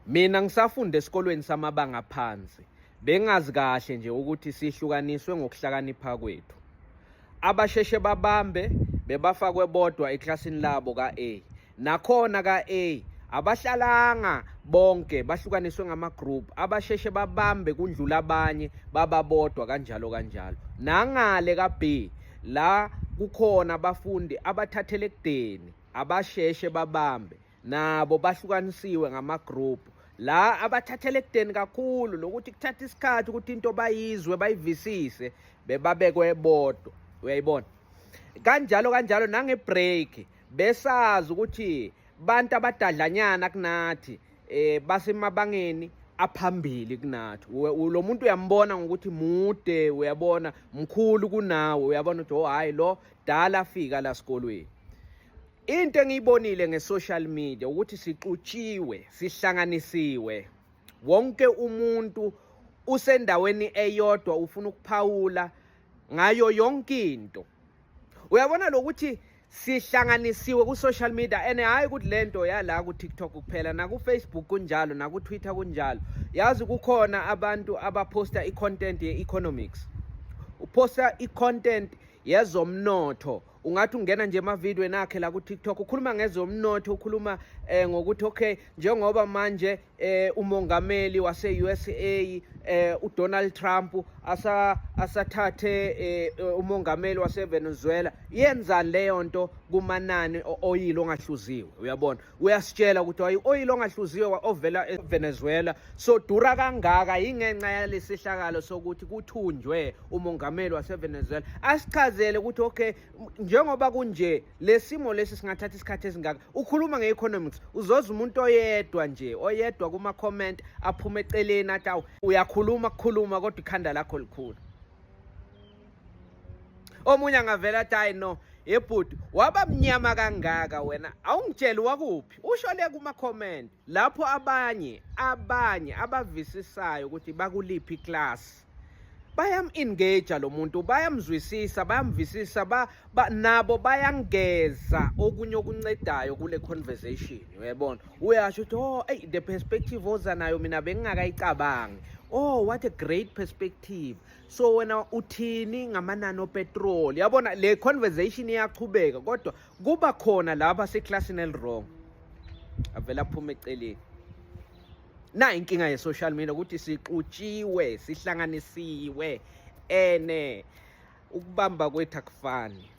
Mina ngisafunda esikolweni samabanga phansi, bengazi kahle nje ukuthi sihlukaniswe ngokuhlakanipha kwethu. Abasheshe babambe bebafakwe bodwa eklasini labo ka-A. Nakhona ka-A abahlalanga bonke bahlukaniswe ngama-group. Abasheshe babambe kundlula abanye bababodwa kanjalo kanjalo. Nangale ka-B la kukhona abafundi abathathele ekudeni abasheshe babambe nabo bahlukanisiwe ngama-group. La abathathele ekudeni kakhulu lokuthi kuthatha isikhathi ukuthi into bayizwe bayivisise bebabekwe bodwa. Uyayibona? Kanjalo nange-break besazi ukuthi bantu abadadlanyana kunathi basemabangeni aphambili kunathi. Lo muntu uyambona ngokuthi mude, uyabona mkhulu kunawe, uyabona ukuthi oh hayi lo dala afika la sikolweni. Into engiyibonile nge-social media ukuthi sixutshiwe, sihlanganisiwe. Wonke umuntu usendaweni eyodwa ufuna ukuphawula ngayo yonke into. Uyabona lokuthi sihlanganisiwe ku-social media and hayi ukuthi lento yala ku-TikTok kuphela, na ku-Facebook kunjalo, na ku-Twitter kunjalo. Yazi kukhona abantu abaposta i-content ye-economics, uposta i-content yezomnotho. Ungathi ungena nje emavidweni akhe la ku-TikTok ukhuluma ngezomnotho, ukhuluma ngokuthi okay njengoba manje umongameli wase-USA uDonald Trump asathathe umongameli wase-Venezuela, yenzani leyo nto kumanani oyilo ongahluziwe. Uyabona, uyasitshela ukuthi oil ongahluziwe ovela eVenezuela so dura kangaka ingenxa yalesihlakalo sokuthi kuthunjwe umongameli wase-Venezuela. Asichazele ukuthi okay njengoba kunje lesimo lesi singathatha isikhathi esingaka. Ukhuluma nge-economics uzoza umuntu oyedwa kuma-comment aphume eceleni athi awu uyakhuluma kodwa ikhanda lakho likhulu. Omunye angavela athi hayi no yebhuti waba mnyama kangaka wena, awungitsheli wakuphi. Usho le kuma-comment lapho abanye abavisisayo ukuthi bakuliphi iclass bayam-engage lo muntu, bayamzwisisa, bayamvisisa, nabo bayangeza okunye okuncedayo kule conversation. Uyabona, uyasho ukuthi oh hey, the perspective oza nayo mina bengingakayicabangi. Oh what a great perspective. So wena uthini ngamanani opetrol? Yabona le conversation iyaqhubeka kodwa kuba khona lapha seclassini elirong avela phuma eceleni. Na inkinga ye-social media ukuthi sixutshiwe, sihlanganisiwe, ukubamba kwethu akufani.